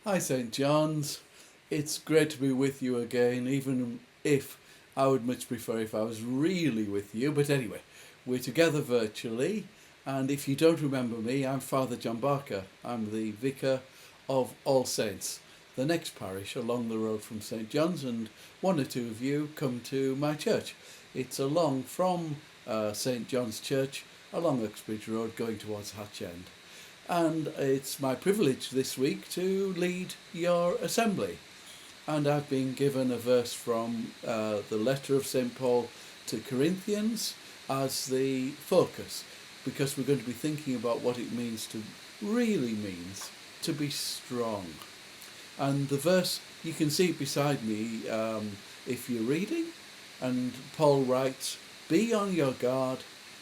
Hi, St. John's. It's great to be with you again, even if I would much prefer if I was really with you. But anyway, we're together virtually, and if you don't remember me, I'm Father John Barker. I'm the Vicar of All Saints, the next parish along the road from St. John's, and one or two of you come to my church. It's along from St. John's Church, along Uxbridge Road, going towards Hatch End. And it's my privilege this week to lead your assembly. And I've been given a verse from the letter of St. Paul to Corinthians as the focus, because we're going to be thinking about what it really means to be strong. And the verse, you can see it beside me if you're reading, and Paul writes, "Be on your guard,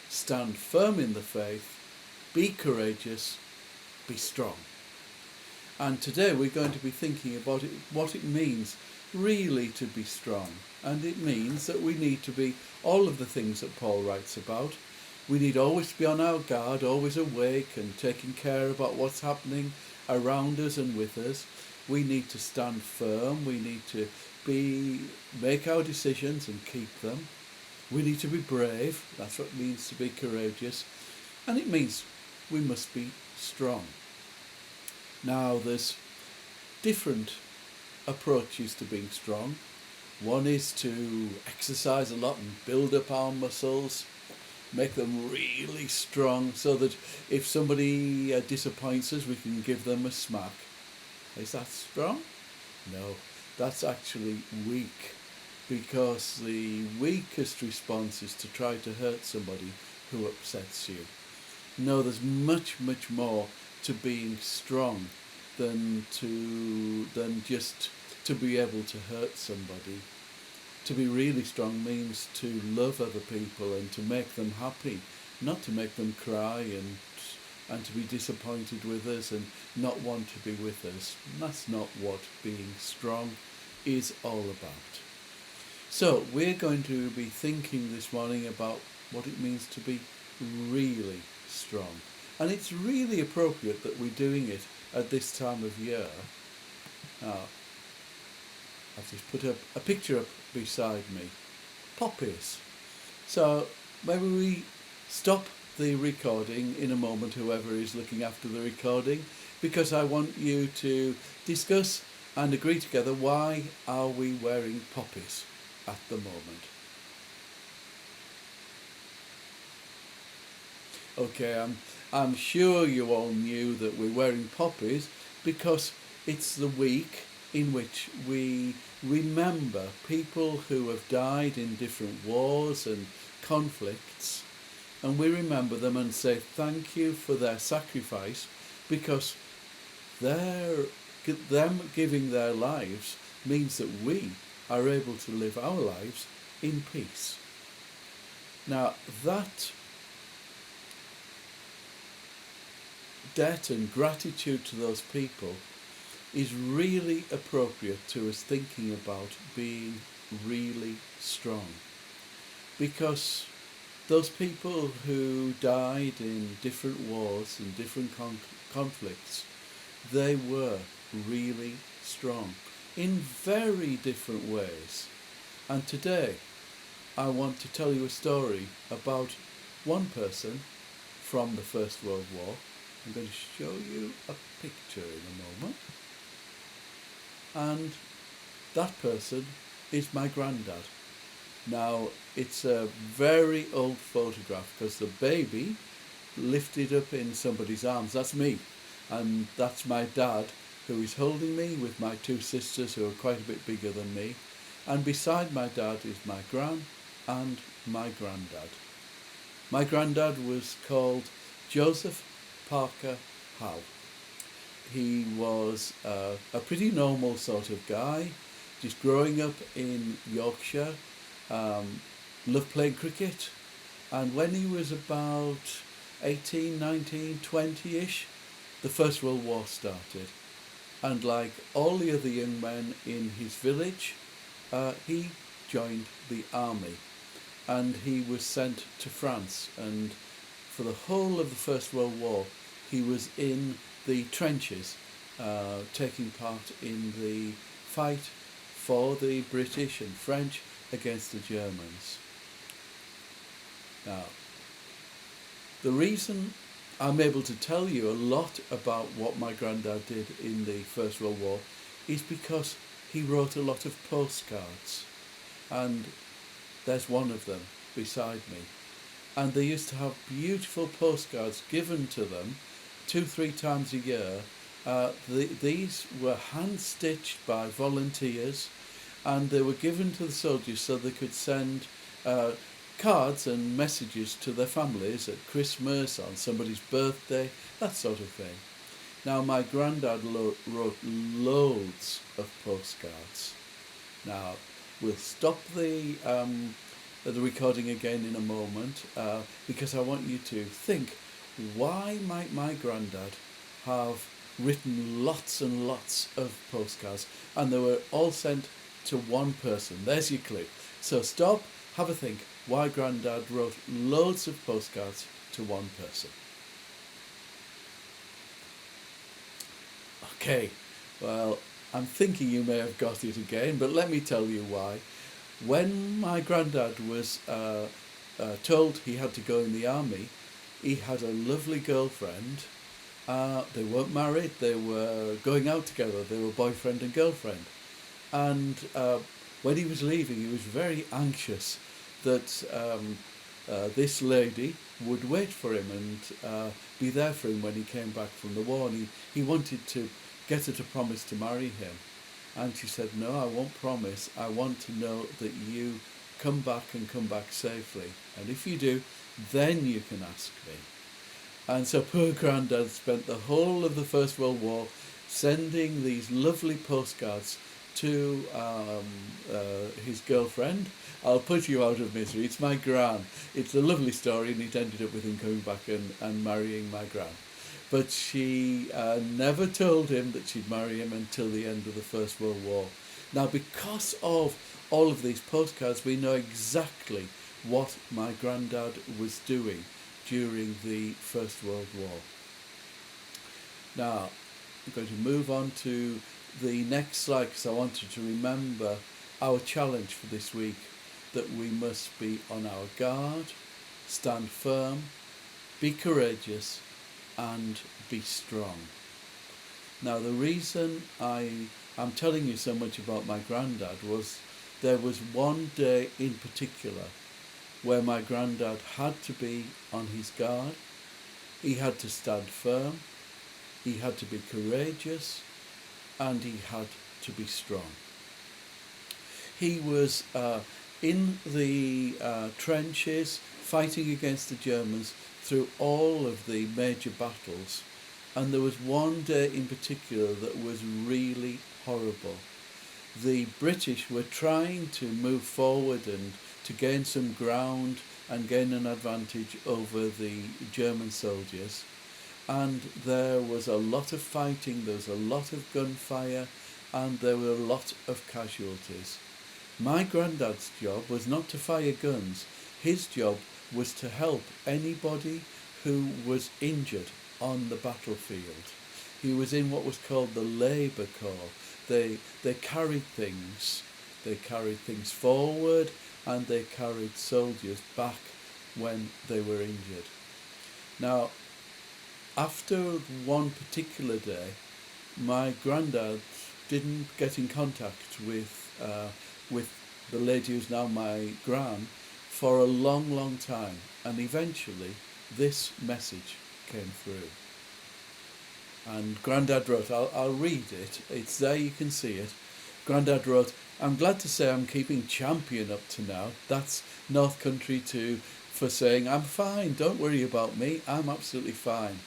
stand firm in the faith, be courageous, be strong." And today we're going to be thinking about what it means really to be strong. And it means that we need to be all of the things that Paul writes about. We need always to be on our guard, always awake and taking care about what's happening around us and with us. We need to stand firm. We need to make our decisions and keep them. We need to be brave. That's what it means to be courageous. And it means we must be strong. Now, there's different approaches to being strong. One is to exercise a lot and build up our muscles, make them really strong so that if somebody disappoints us, we can give them a smack. Is that strong? No, that's actually weak, because the weakest response is to try to hurt somebody who upsets you. No, there's much, much more to being strong than just to be able to hurt somebody. To be really strong means to love other people and to make them happy, not to make them cry and to be disappointed with us and not want to be with us. And that's not what being strong is all about. So we're going to be thinking this morning about what it means to be really strong. And it's really appropriate that we're doing it at this time of year. I've just put a picture up beside me. Poppies. So maybe we stop the recording in a moment, whoever is looking after the recording, because I want you to discuss and agree together, why are we wearing poppies at the moment? Okay, I'm sure you all knew that we're wearing poppies because it's the week in which we remember people who have died in different wars and conflicts, and we remember them and say thank you for their sacrifice, because them giving their lives means that we are able to live our lives in peace. Now, that debt and gratitude to those people is really appropriate to us thinking about being really strong, because those people who died in different wars and different conflicts, they were really strong in very different ways. And today I want to tell you a story about one person from the First World War. I'm going to show you a picture in a moment. And that person is my granddad. Now, it's a very old photograph because the baby lifted up in somebody's arms, that's me. And that's my dad, who is holding me with my two sisters who are quite a bit bigger than me. And beside my dad is my gran and my granddad. My granddad was called Joseph Parker Howe. He was a pretty normal sort of guy, just growing up in Yorkshire, loved playing cricket, and when he was about 18, 19, 20-ish, the First World War started. And like all the other young men in his village, he joined the army, and he was sent to France, and for the whole of the First World War he was in the trenches taking part in the fight for the British and French against the Germans. Now, the reason I'm able to tell you a lot about what my granddad did in the First World War is because he wrote a lot of postcards, and there's one of them beside me. And they used to have beautiful postcards given to them 2-3 times a year. These were hand-stitched by volunteers, and they were given to the soldiers so they could send cards and messages to their families at Christmas, on somebody's birthday, that sort of thing. Now, my granddad wrote loads of postcards. Now, we'll stop the recording again in a moment because I want you to think, why might my granddad have written lots and lots of postcards, and they were all sent to one person? There's your clue. So stop, have a think, why granddad wrote loads of postcards to one person. Okay, well, I'm thinking you may have got it again, but let me tell you why. When my granddad was told he had to go in the army, he had a lovely girlfriend. They weren't married, they were going out together, they were boyfriend and girlfriend. And when he was leaving, he was very anxious that this lady would wait for him and be there for him when he came back from the war. And he wanted to get her to promise to marry him. And she said, no, I won't promise. I want to know that you come back and come back safely. And if you do, then you can ask me. And so poor Grandad spent the whole of the First World War sending these lovely postcards to his girlfriend. I'll put you out of misery. It's my gran. It's a lovely story, and it ended up with him coming back and marrying my gran. But she never told him that she'd marry him until the end of the First World War. Now, because of all of these postcards, we know exactly what my granddad was doing during the First World War. Now, I'm going to move on to the next slide because I wanted to remember our challenge for this week, that we must be on our guard, stand firm, be courageous, and be strong. Now, the reason I'm telling you so much about my granddad was there was one day in particular where my granddad had to be on his guard, he had to stand firm, he had to be courageous, and he had to be strong. He was in the trenches fighting against the Germans through all of the major battles, and there was one day in particular that was really horrible. The British were trying to move forward and to gain some ground and gain an advantage over the German soldiers, and there was a lot of fighting, there was a lot of gunfire, and there were a lot of casualties. My granddad's job was not to fire guns. His job was to help anybody who was injured on the battlefield. He was in what was called the Labour Corps. They carried things. They carried things forward, and they carried soldiers back when they were injured. Now, after one particular day, my granddad didn't get in contact with the lady who's now my gran for a long, long time, and eventually this message came through. And Grandad wrote, I'll read it, it's there, you can see it. Grandad wrote, I'm glad to say I'm keeping champion up to now. That's North Country for saying, I'm fine, don't worry about me, I'm absolutely fine.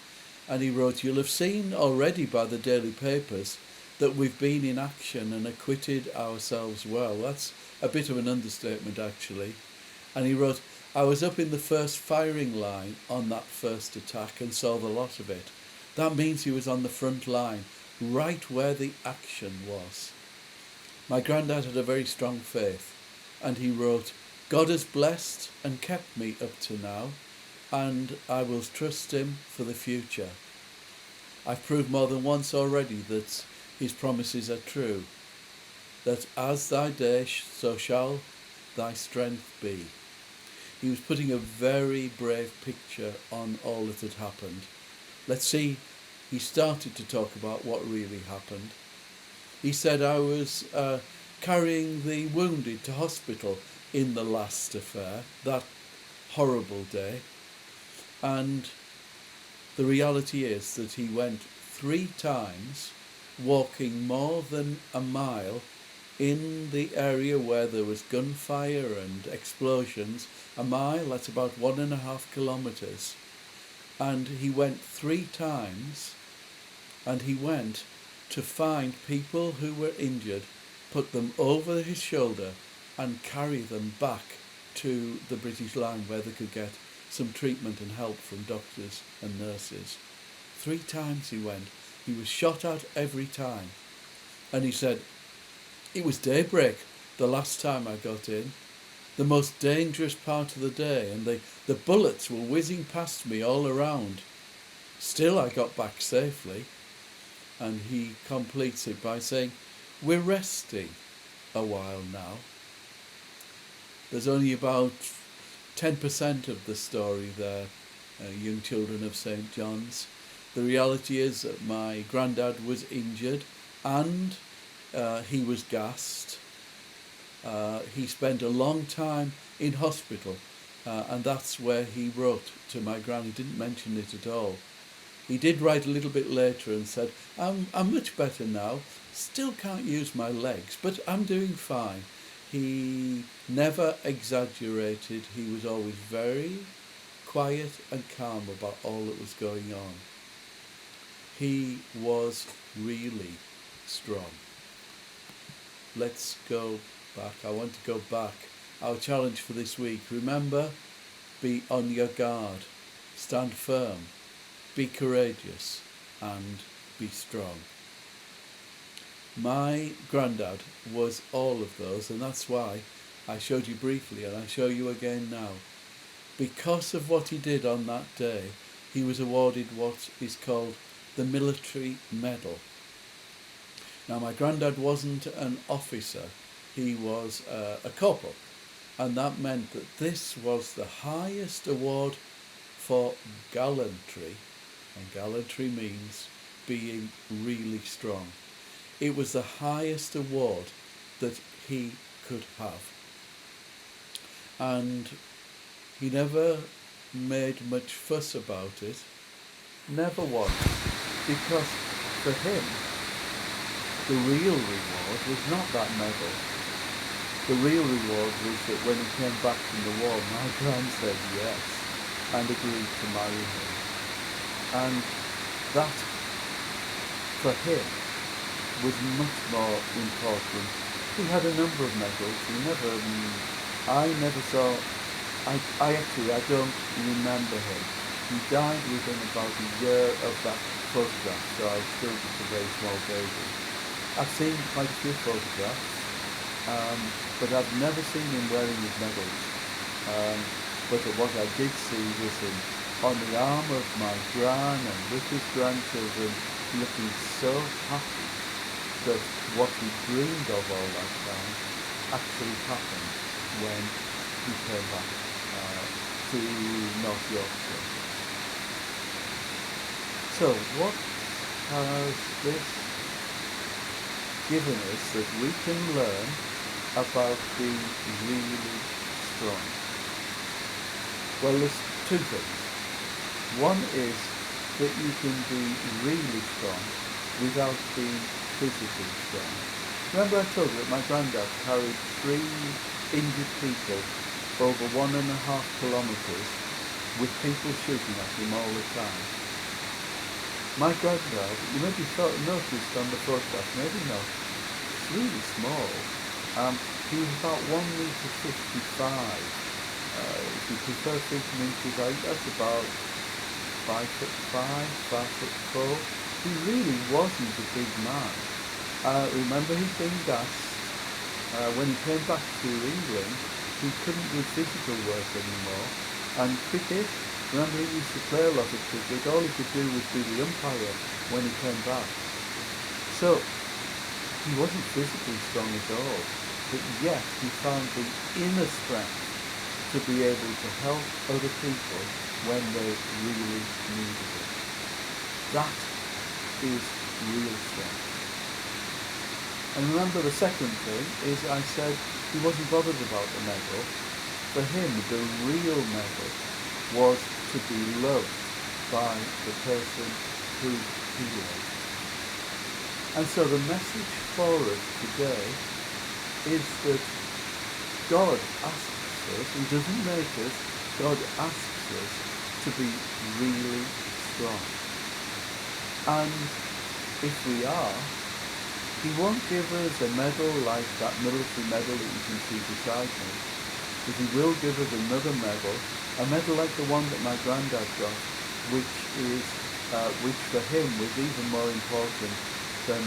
And he wrote, you'll have seen already by the daily papers that we've been in action and acquitted ourselves well. That's a bit of an understatement, actually. And he wrote, I was up in the first firing line on that first attack and saw the lot of it. That means he was on the front line, right where the action was. My granddad had a very strong faith, and he wrote, God has blessed and kept me up to now, and I will trust him for the future. I've proved more than once already that his promises are true, that as thy day so shall thy strength be. He was putting a very brave picture on all that had happened. Let's see, he started to talk about what really happened. He said, I was carrying the wounded to hospital in the last affair, that horrible day. And the reality is that he went 3 times, walking more than a mile in the area where there was gunfire and explosions. A mile, that's about 1.5 kilometres. And he went 3 times, and he went to find people who were injured, put them over his shoulder and carry them back to the British line where they could get some treatment and help from doctors and nurses. 3 times he went. He was shot at every time. And he said, it was daybreak the last time I got in, the most dangerous part of the day, and the bullets were whizzing past me all around. Still I got back safely. And he completes it by saying, we're resting a while now. There's only about 10% of the story there, young children of St. John's. The reality is that my granddad was injured and he was gassed. He spent a long time in hospital, and that's where he wrote to my gran. He didn't mention it at all. He did write a little bit later and said, I'm much better now, still can't use my legs, but I'm doing fine. He never exaggerated. He was always very quiet and calm about all that was going on. He was really strong. Let's go back. I want to go back. Our challenge for this week, remember, be on your guard, stand firm, be courageous and be strong. My granddad was all of those, and that's why I showed you briefly and I show you again now. Because of what he did on that day, he was awarded what is called the Military Medal. Now my granddad wasn't an officer, he was a corporal, and that meant that this was the highest award for gallantry. And gallantry means being really strong. It was the highest award that he could have. And he never made much fuss about it, never once, because for him, the real reward was not that medal. The real reward was that when he came back from the war, my gran said yes and agreed to marry him. And that, for him, was much more important. He had a number of medals. I don't remember him. He died within about a year of that photograph, so I was still just a very small baby. I've seen quite a few photographs, but I've never seen him wearing his medals. But what I did see was him on the arm of my gran and with his grandchildren, looking so happy that what he dreamed of all that time actually happened when he came back to North Yorkshire. So what has this given us that we can learn about being really strong? Well, there's 2 things. One is that you can be really strong without being physically strong. Remember I told you that my granddad carried 3 injured people over 1.5 kilometres with people shooting at him all the time. My granddad, you maybe noticed on the photograph, maybe not, it's really small. He was about 1.55 metre. If you prefer centimetres, that's about 5'5", 5'4". He really wasn't a big man. Remember he'd been gassed. When he came back to England, he couldn't do physical work anymore. And cricket, Remember, he used to play a lot of cricket. All he could do was be the umpire when he came back. So he wasn't physically strong at all, but yet he found the inner strength to be able to help other people when they really needed it. That is real strength. And remember, the second thing is I said he wasn't bothered about the medal. For him, the real medal was to be loved by the person who he loved. And so the message for us today is that God asks us, he doesn't make us, God asks us to be really strong. And if we are, he won't give us a medal like that military medal that you can see beside me, but he will give us another medal, a medal like the one that my granddad got, which for him was even more important than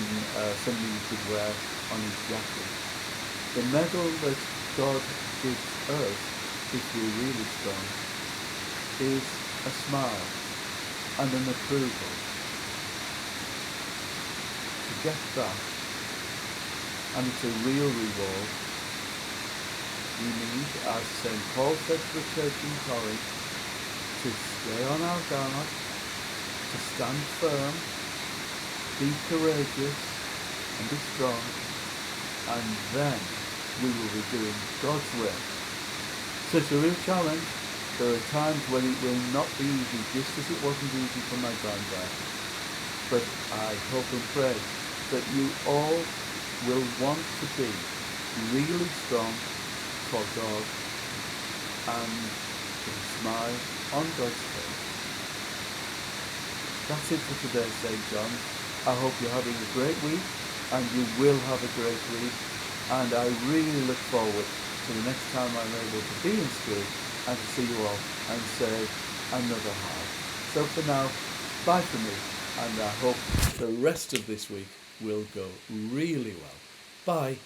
something you could wear on his jacket. The medal that God gives us, if we're really strong, is a smile and an approval. To get that, and it's a real reward, we need, as St. Paul said to the church in Corinth, to stay on our guard, to stand firm, be courageous and be strong, and then we will be doing God's will. So it's a real challenge. There are times when it will not be easy, just as it wasn't easy for my granddad. But I hope and pray that you all will want to be really strong for God and with a smile on God's face. That's it for today, St. John. I hope you're having a great week, and you will have a great week, and I really look forward to the next time I'm able to be in school and to see you all and say another hi. So for now, bye for me, and I hope the rest of this week will go really well. Bye.